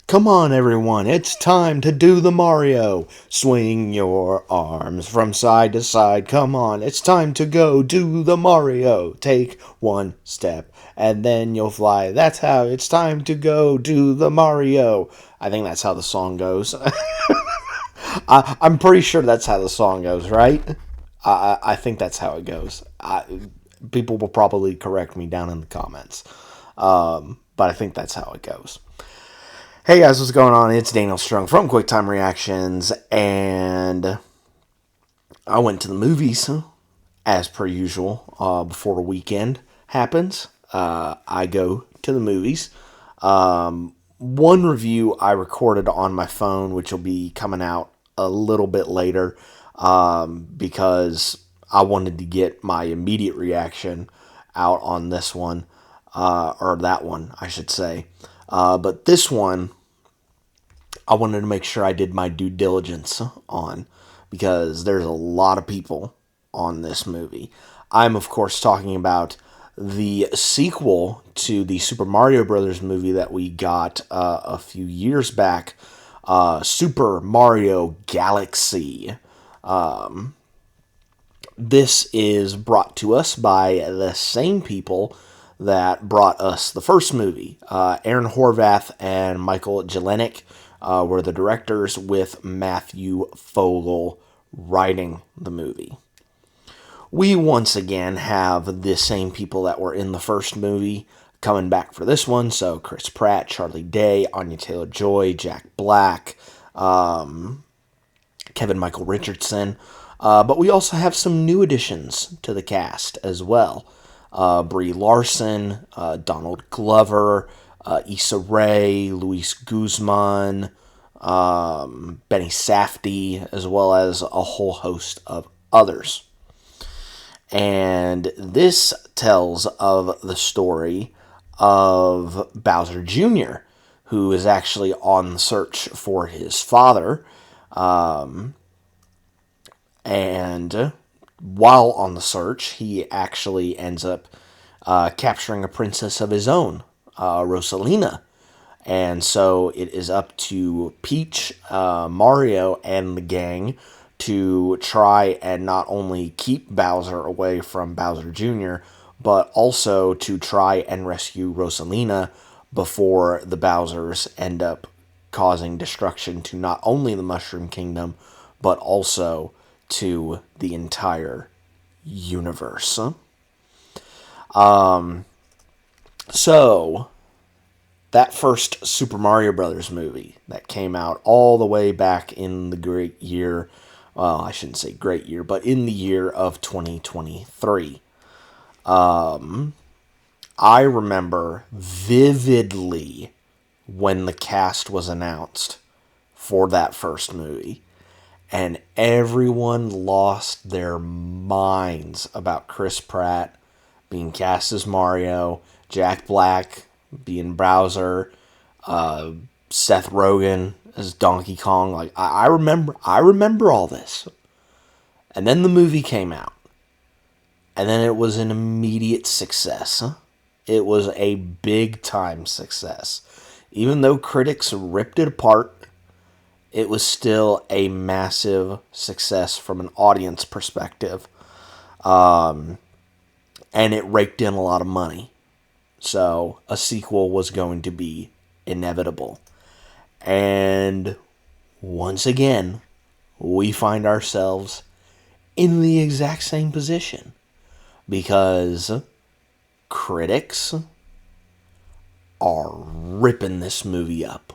Come on, everyone, it's time to do the Mario. Swing your arms from side to side. Come on, it's time to go do the Mario. Take one step and then you'll fly. That's how it's time to go do the Mario. I think that's how the song goes. I'm pretty sure that's how the song goes, right? I think that's how it goes. People will probably correct me down in the comments. But I think that's how it goes. Hey guys, what's going on? It's Daniel Strung from QuickTime Reactions, and I went to the movies, as per usual, before the weekend happens. I go to the movies. One review I recorded on my phone, which will be coming out a little bit later, because I wanted to get my immediate reaction out on this one, or that one, I should say. But this one, I wanted to make sure I did my due diligence on, because there's a lot of people on this movie. I'm, of course, talking about the sequel to the Super Mario Brothers movie that we got a few years back, Super Mario Galaxy. This is brought to us by the same people that brought us the first movie. Aaron Horvath and Michael Jelenic were the directors, with Matthew Fogel writing the movie. We once again have the same people that were in the first movie coming back for this one. So Chris Pratt, charlieday, Anya Taylor-Joy, Jack Black, Kevin Michael Richardson. But we also have some new additions to the cast as well. Brie Larson, Donald Glover, Issa Rae, Luis Guzman, Bennysafdie, as well as a whole host of others. And this tells of the story of Bowser Jr., who is actually on the search for his father. And while on the search, he actually ends up capturing a princess of his own, Rosalina. And so it is up to Peach, Mario, and the gang to try and not only keep Bowser away from Bowser Jr., but also to try and rescue Rosalina before the Bowsers end up causing destruction to not only the Mushroom Kingdom, but also to the entire universe. So, that first Super Mario Brothers movie that came out all the way back in the great year, well, I shouldn't say great year, but in the year of 2023. I remember vividly when the cast was announced for that first movie, and everyone lost their minds about Chris Pratt being cast as Mario, Jack Black being Bowser, Seth Rogen as Donkey Kong. Like, I remember all this. And then the movie came out. And then it was an immediate success. It was a big time success. Even though critics ripped it apart, it was still a massive success from an audience perspective. And it raked in a lot of money. So a sequel was going to be inevitable. And once again, we find ourselves in the exact same position, because critics are ripping this movie up.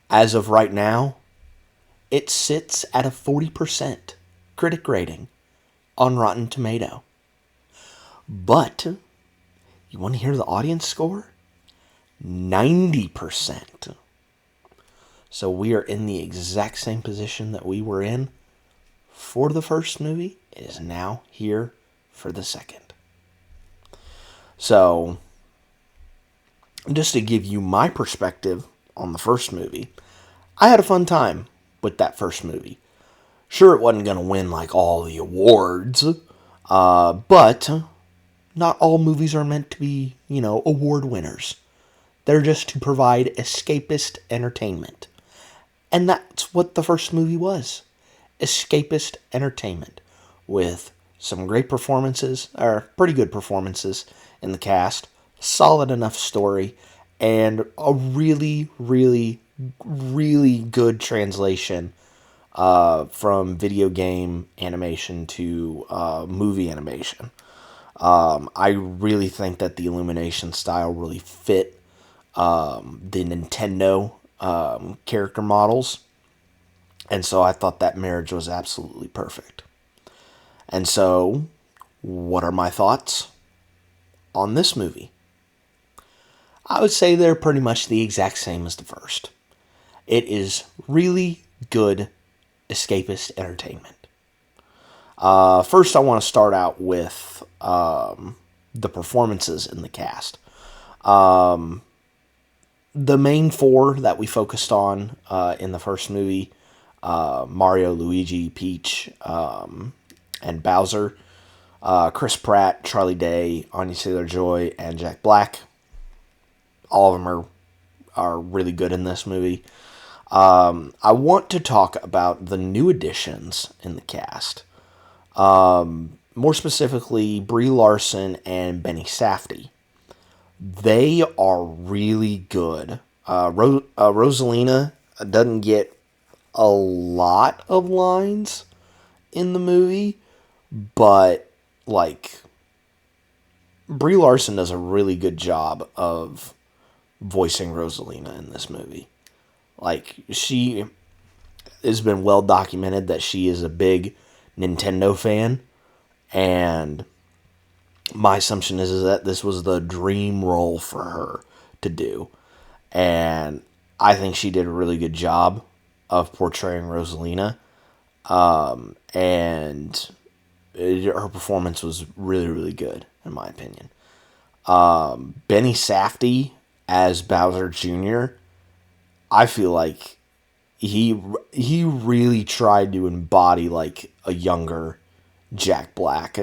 As of right now, it sits at a 40% critic rating on Rotten Tomato. But you want to hear the audience score? 90%. So we are in the exact same position that we were in for the first movie. It is now here for the second. So, just to give you my perspective on the first movie, I had a fun time with that first movie. Sure, it wasn't going to win like all the awards, but not all movies are meant to be, award winners. They're just to provide escapist entertainment. And that's what the first movie was. Escapist entertainment. With some great performances, or pretty good performances in the cast, solid enough story, and a really, really, really good translation from video game animation to movie animation. I really think that the Illumination style really fit the Nintendo character models. And so I thought that marriage was absolutely perfect. And so, what are my thoughts on this movie? I would say they're pretty much the exact same as the first. It is really good escapist entertainment. First, I want to start out with the performances in the cast. The main four that we focused on in the first movie, Mario, Luigi, Peach, and Bowser, Chris Pratt, Charlie Day, Anya Taylor-Joy, and Jack Black. All of them are really good in this movie. I want to talk about the new additions in the cast. More specifically, Brie Larson and Bennysafdie. They are really good. Rosalina doesn't get a lot of lines in the movie, but like Brie Larson does a really good job of voicing Rosalina in this movie. Like, she has been well documented that she is a big Nintendo fan, and my assumption is that this was the dream role for her to do. And I think she did a really good job of portraying Rosalina. And her performance was really, really good, in my opinion. Benny Safdie as Bowser Jr., I feel like he really tried to embody like a younger Jack Black,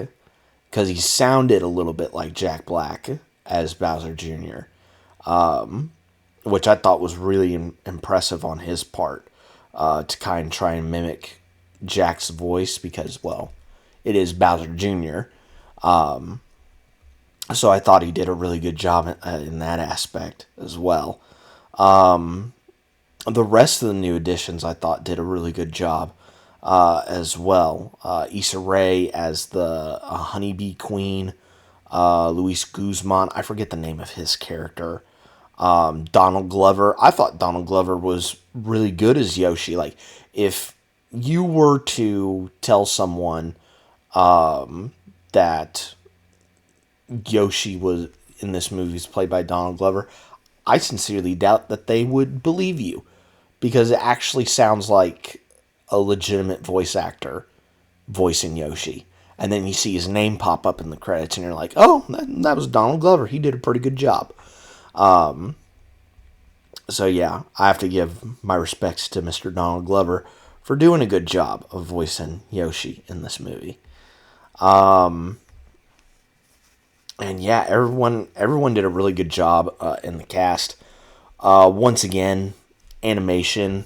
because he sounded a little bit like Jack Black as Bowser Jr., which I thought was really impressive on his part, to kind of try and mimic Jack's voice, because, well, it is Bowser Jr., so I thought he did a really good job in that aspect as well. The rest of the new additions I thought did a really good job as well. Issa Rae as the honeybee queen. Luis Guzman, I forget the name of his character. Donald Glover. I thought Donald Glover was really good as Yoshi. Like, if you were to tell someone that Yoshi was in this movie is played by Donald Glover, I sincerely doubt that they would believe you, because it actually sounds like a legitimate voice actor voicing Yoshi. And then you see his name pop up in the credits, and you're like, oh, that was Donald Glover. He did a pretty good job. So yeah, I have to give my respects to Mr. Donald Glover for doing a good job of voicing Yoshi in this movie. And yeah, everyone did a really good job in the cast. Once again, animation,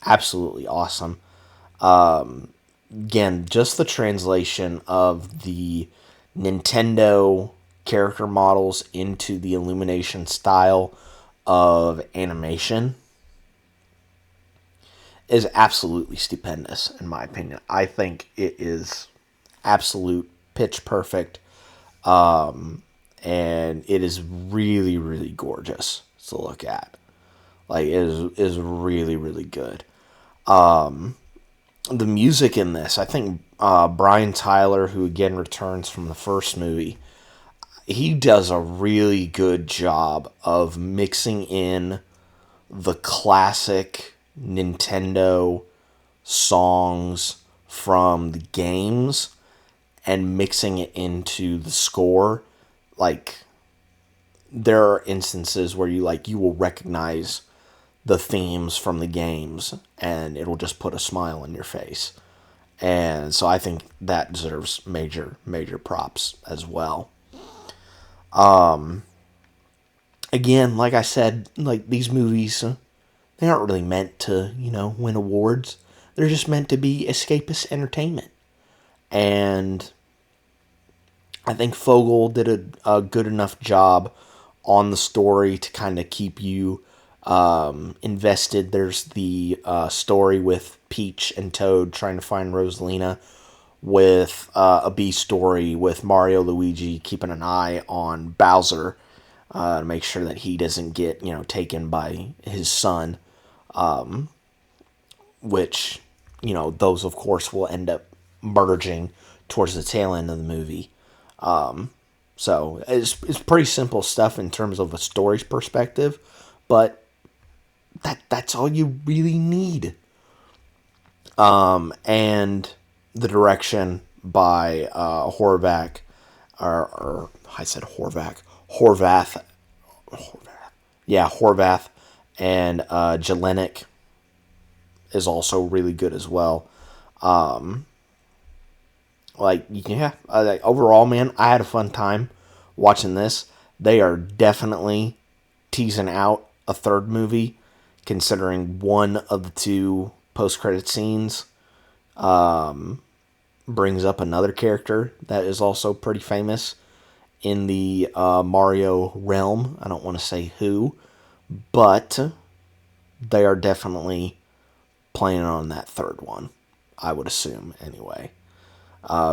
absolutely awesome. Again, just the translation of the Nintendo character models into the Illumination style of animation is absolutely stupendous, in my opinion. I think it is absolute pitch perfect. And it is really, really gorgeous to look at. Like, it is really, really good. The music in this, I think Brian Tyler, who again returns from the first movie, he does a really good job of mixing in the classic Nintendo songs from the games and mixing it into the score. Like, there are instances where you will recognize the themes from the games, and it'll just put a smile on your face. And so I think that deserves major props as well. And again, like I said, like these movies, they aren't really meant to, win awards. They're just meant to be escapist entertainment. And I think Fogel did a good enough job on the story to kind of keep you invested. There's the story with Peach and Toad trying to find Rosalina, with a B story with Mario Luigi keeping an eye on Bowser to make sure that he doesn't get taken by his son, which those of course will end up merging towards the tail end of the movie. So it's pretty simple stuff in terms of a story's perspective, but that's all you really need. And the direction by Horvath, or I said Horvath, Horvath, yeah, Horvath, and Jelinek is also really good as well. Overall, man, I had a fun time watching this. They are definitely teasing out a third movie, considering one of the two post-credit scenes brings up another character that is also pretty famous in the Mario realm. I don't want to say who, but they are definitely planning on that third one, I would assume, anyway.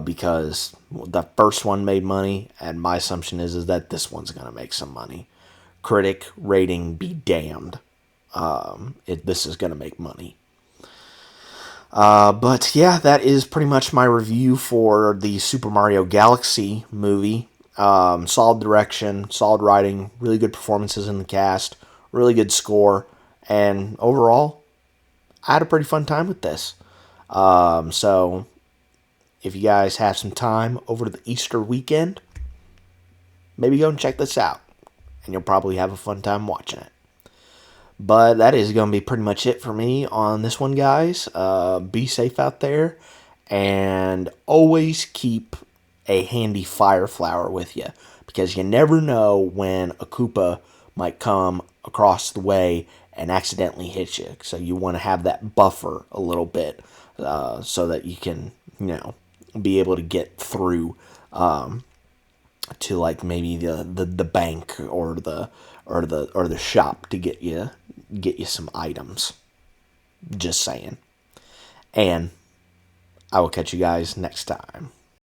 Because the first one made money, and my assumption is that this one's going to make some money. Critic rating be damned. This is going to make money. But yeah, that is pretty much my review for the Super Mario Galaxy movie. Solid direction, solid writing, really good performances in the cast, really good score, and overall, I had a pretty fun time with this. So if you guys have some time over the Easter weekend, maybe go and check this out, and you'll probably have a fun time watching it. But that is going to be pretty much it for me on this one, guys. Be safe out there, and always keep a handy fire flower with you, because you never know when a Koopa might come across the way and accidentally hit you. So you want to have that buffer a little bit, so that you can, be able to get through to like maybe the bank or the shop to get you some items. Just saying. And I will catch you guys next time.